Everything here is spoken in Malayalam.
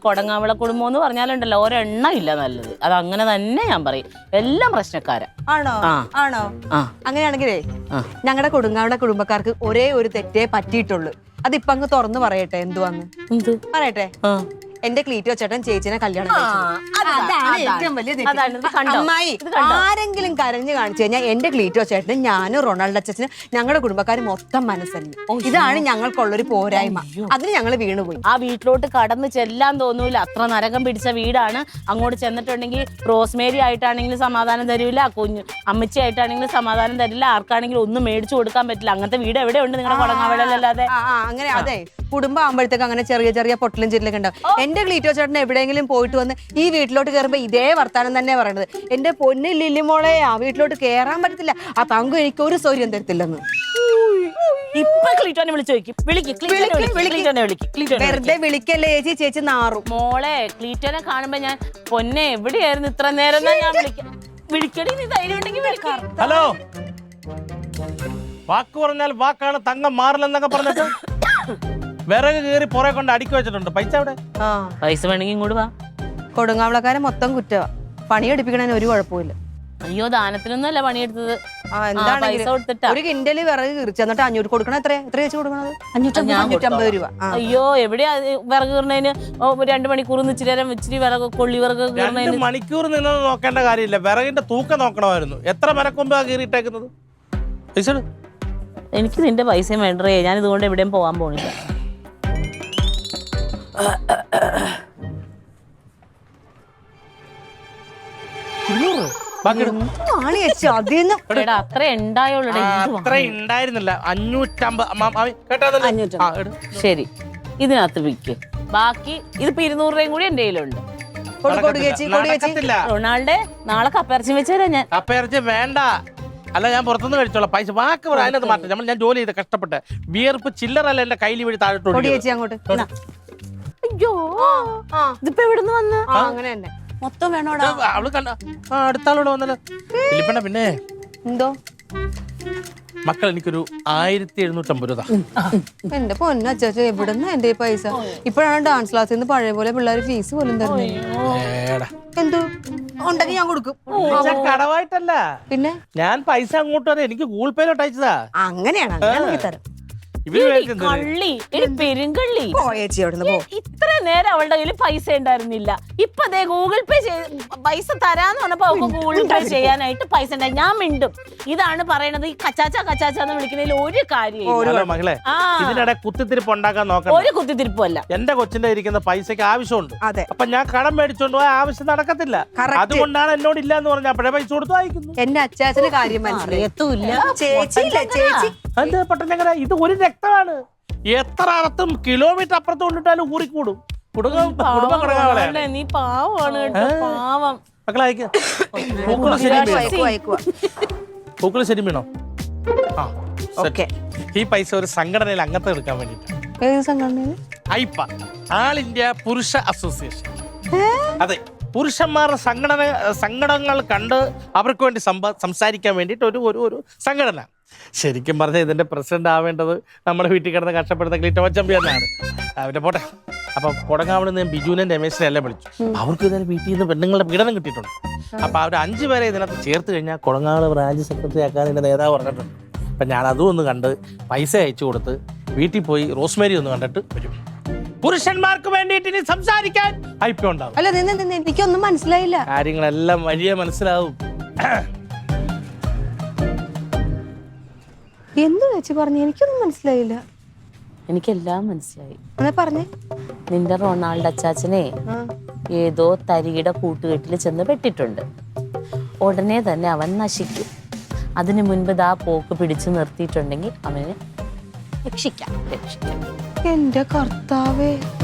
കൊടങ്ങാവിള കുടുംബം എന്ന് പറഞ്ഞാലുണ്ടല്ലോ ഒരെണ്ണ ഇല്ല നല്ലത്. അത് അങ്ങനെ തന്നെ ഞാൻ പറയും. എല്ലാം പ്രശ്നക്കാരാ. ആണോ ആണോ അങ്ങനെയാണെങ്കിലേ ഞങ്ങളുടെ കൊടുങ്ങാവിടെ കുടുംബക്കാർക്ക് ഒരേ ഒരു തെറ്റേ പറ്റിയിട്ടുള്ളൂ. അതിപ്പോ അങ്ങ് തുറന്നു പറയട്ടെ. എന്തുവാന്ന് പറയട്ടെ. എന്റെ ക്ലീറ്റോ ചേട്ടൻ ചേച്ചിനെ കല്യാണം അമ്മായി ആരെങ്കിലും കരഞ്ഞു കാണിച്ചു കഴിഞ്ഞാൽ എന്റെ ക്ലീറ്റോ ചേട്ടനും ഞാനും റൊണാൾഡോ അച്ഛനും ഞങ്ങളുടെ കുടുംബക്കാർ മൊത്തം മനസ്സല്ലേ. ഇതാണ് ഞങ്ങൾക്കുള്ളൊരു പോരായ്മ. അതിന് ഞങ്ങൾ വീണുപോയി. ആ വീട്ടിലോട്ട് കടന്ന് ചെല്ലാൻ തോന്നൂല. അത്ര നരകം പിടിച്ച വീടാണ്. അങ്ങോട്ട് ചെന്നിട്ടുണ്ടെങ്കിൽ റോസ്മേരി ആയിട്ടാണെങ്കിലും സമാധാനം തരൂല, കുഞ്ഞു അമ്മച്ചി ആയിട്ടാണെങ്കിലും സമാധാനം തരില്ല, ആർക്കാണെങ്കിലും ഒന്നും മേടിച്ചു കൊടുക്കാൻ പറ്റില്ല. അങ്ങനത്തെ വീട് എവിടെയുണ്ട് നിങ്ങളുടെ കൊടങ്ങാവിളല്ലാതെ? അങ്ങനെ അതെ, കുടുംബം ആകുമ്പോഴത്തേക്ക് അങ്ങനെ ചെറിയ ചെറിയ പൊട്ടലും ചിരലൊക്കെ ഉണ്ടാവും. എന്റെ ക്ലീറ്റോ ചേട്ടൻ എവിടെയെങ്കിലും പോയിട്ട് വന്ന് ഈ വീട്ടിലോട്ട് കയറുമ്പോ ഇതേ വർത്താനം തന്നെ പറയണത്. എന്റെ പൊന്നു ലില്ലിമോളെ ആ വീട്ടിലോട്ട് കേറാൻ പറ്റത്തില്ല, ആ തങ്കം എനിക്ക് ഒരു സൗകര്യം തരത്തില്ലെന്ന്. ഇപ്പൊ ക്ലീറ്റോനെ വിളിച്ചു ചോദിക്കും. വെറുതെ വിളിക്കല്ലേ ചേച്ചി, ചേച്ചി നാറും. മോളെ ക്ലീറ്റോനെ കാണുമ്പോ ഞാൻ പൊന്നെ എവിടെയായിരുന്നു ഇത്ര നേരം ഞാൻ വിളിക്കടി, നീ ധൈര്യം ഉണ്ടെങ്കിൽ വിളിക്കാം. ഹലോ, വാക്ക് പറഞ്ഞാൽ വാക്കാണ്, തങ്കം മാറില്ലെന്നൊക്കെ പറഞ്ഞിട്ട് വിറക് കീറി പുറേ കൊണ്ട് അടുക്കി വെച്ചിട്ടുണ്ട്. പൈസ എവിടെ? പൈസ വേണമെങ്കിൽ ഇങ്ങോട്ട് വാ. കൊടുങ്ങാവളക്കാരെ മൊത്തം കുറ്റവാ. പണിയെടുപ്പിക്കണതിന് ഒരു കുഴപ്പമില്ല. അയ്യോ, ദാനത്തിനൊന്നും അല്ല പണിയെടുത്തത്. പൈസ കൊടുത്തിട്ടാ. ഒരു കിൻഡല് വിറക് കീറിച്ചു എന്നിട്ട് 500 കൊടുക്കണം. എത്ര വെച്ച് കൊടുക്കണത്? 550 രൂപ. അയ്യോ, എവിടെയാ വിറക് കീറുന്നതിന് 2 മണിക്കൂർ ഇച്ചിരി നേരം ഇച്ചിരി വിറക് കൊള്ളി വിറക് 2 മണിക്കൂർ നിന്ന് നോക്കേണ്ട കാര്യമില്ല, വിറകിന്റെ തൂക്കം നോക്കണമായിരുന്നു. എത്ര മരക്കൊമ്പാ കീറിയിട്ടേക്കുന്നത്? പൈസ എനിക്ക് നിന്റെ പൈസയും വേണ്ടേ. ഞാൻ ഇതുകൊണ്ട് എവിടെയും പോകാൻ പോണില്ല. അത്ര ഉണ്ടായിരുന്നില്ല. 550. ശരി, ഇതിനകത്ത് വിൽക്ക്. ബാക്കി ഇതിപ്പോ 200 രൂപയും കൂടി എന്റെ കയ്യിലുണ്ട്. റൊണാൾഡേ, നാളെ കപ്പയിറച്ചി വെച്ചുതരാം ഞാൻ. കപ്പയിറച്ചി വേണ്ട, അല്ല ഞാൻ പുറത്തുനിന്ന് കഴിച്ചോളാം. പൈസ വാക്ക് അതിനകത്ത് മാറ്റം. ഞാൻ ജോലി ചെയ്ത് കഷ്ടപ്പെട്ട് വിയർപ്പ് ചില്ലറല്ല എന്റെ കയ്യിൽ വീഴ് താഴോട്ട്. അയ്യോ, ഇതിപ്പോ എവിടുന്ന് വന്ന്? അങ്ങനെ തന്നെ മൊത്തം വേണോടാ? അവള് കണ്ട അടുത്താളോട് വന്നല്ലോ. ഫിലിപ്പണ്ണ പിന്നെ എന്തോ മക്കൾ എനിക്കൊരു 1750 രൂപ. എന്റെ പൊന്നച്ചാ, എവിടുന്ന എന്റെ പൈസ? ഇപ്പോഴാണ് ഡാൻസ് ക്ലാസ്സിൽ നിന്ന് പഴയ പോലെ പിള്ളേർ ഫീസ് പോലും തരുന്നത്. എന്തോ ഉണ്ടെങ്കിൽ ഞാൻ കൊടുക്കും. കടവായിട്ടല്ല, പിന്നെ ഞാൻ പൈസ അങ്ങോട്ട് വരെ എനിക്ക് ഗൂഗിൾ പേയിലോട്ട് അയച്ചതാ. അങ്ങനെയാണ് തരാം. പെരുങ്കള്ളി, ഇത്ര നേരം അവളുടെ കയ്യിൽ പൈസ ഉണ്ടായിരുന്നില്ല. ഇപ്പൊ അതേ ഗൂഗിൾ പേ പൈസ തരാന്ന് പറഞ്ഞപ്പോ അവൾക്ക് ഗൂഗിൾ പേ ചെയ്യാനായിട്ട് പൈസ ഉണ്ടായി. ഞാൻ മിണ്ടും. ഇതാണ് പറയണത്, ഈ കച്ചാച്ചാന്ന് വിളിക്കുന്നതിൽ ഒരു കാര്യം. മകളെ, ഇതിനിടെ കുത്തിത്തിരിപ്പ് ഉണ്ടാക്കാൻ നോക്കാം. ഒരു കുത്തിത്തിരിപ്പും അല്ല. എന്റെ കൊച്ചിന്റെ ഇരിക്കുന്ന പൈസക്ക് ആവശ്യമുണ്ട്. അപ്പൊ ഞാൻ കടം മേടിച്ചോണ്ട് പോയ ആവശ്യം നടക്കത്തില്ല. അതുകൊണ്ടാണ് എന്നോട് ഇല്ല എന്ന് പറഞ്ഞ അപ്പോഴേ പൈസ കൊടുത്തു വായിക്കുന്നു. എന്റെ അച്ചാച്ചന് കാര്യം മനസ്സിലായില്ല. അത് പെട്ടെന്ന് ഇത് ഒരു രക്തമാണ്. എത്ര അർത്ഥം കിലോമീറ്റർ അപ്പുറത്ത് കൊണ്ടിട്ടാലും ഊറിക്കൂടും. നീ പാവമാണ് കേട്ടോ, പാവം. മക്കളെ അയക്കുക. പൂക്കള് ശരി വീണോ? ഈ പൈസ ഒരു സംഘടനയിൽ അംഗത്തെ എടുക്കാൻ വേണ്ടിട്ട്. ഐപ്പ, ആൾ ഇന്ത്യ പുരുഷ അസോസിയേഷൻ. അതെ, പുരുഷന്മാരുടെ സംഘടനകൾ കണ്ട് അവർക്ക് വേണ്ടി സംസാരിക്കാൻ വേണ്ടിയിട്ട് ഒരു സംഘടന. ശരിക്കും പറഞ്ഞാൽ ഇതിന്റെ പ്രസിഡന്റ് ആവേണ്ടത് നമ്മുടെ വീട്ടിൽ കിടന്ന് കഷ്ടപ്പെടുന്ന ക്ലീറ്റോ ചമ്പി തന്നെയാണ്. അവരുടെ പോട്ടെ. അപ്പൊ കൊടങ്ങാവിടുന്ന് ഞാൻ ബിജുവിനെ രമേശിനെ എല്ലാം വിളിച്ചു. അവർക്ക് ഇതിന് വീട്ടിൽ നിന്ന് പെണ്ണുങ്ങളുടെ പീഡനം കിട്ടിയിട്ടുണ്ട്. അപ്പൊ അവർ 5 പേരെ ഇതിനകത്ത് ചേർത്ത് കഴിഞ്ഞാൽ കൊടങ്ങാവിള ബ്രാഞ്ച് സെക്രട്ടറി ആക്കാൻ എന്റെ നേതാവ് പറഞ്ഞിട്ടുണ്ട്. അപ്പൊ ഞാൻ അതും ഒന്ന് കണ്ട് പൈസ അയച്ചു കൊടുത്ത് വീട്ടിൽ പോയി റോസ്മേരി ഒന്ന് കണ്ടിട്ട് വരും. പുരുഷന്മാർക്ക് വേണ്ടിയിട്ട് ഇനി സംസാരിക്കാൻ അയ്പ ഉണ്ടാവും. അല്ല, എനിക്കൊന്നും മനസ്സിലായില്ല. കാര്യങ്ങളെല്ലാം വഴിയെ മനസ്സിലാവും. എന്ത് വെച്ച് പറഞ്ഞു? എനിക്കൊന്നും മനസ്സിലായില്ല. എനിക്കെല്ലാം മനസ്സിലായി. പറഞ്ഞേ. നിന്റെ റൊണാൾഡോ അച്ചാച്ചനെ ഏതോ തരികിട കൂട്ടുകെട്ടിൽ ചെന്ന് പെട്ടിട്ടുണ്ട്. ഉടനെ തന്നെ അവൻ നശിക്കും. അതിനു മുൻപ് ദാ പോക്ക് പിടിച്ചു നിർത്തിയിട്ടുണ്ടെങ്കിൽ അവനെ രക്ഷിക്കാം. എന്റെ കർത്താവേ.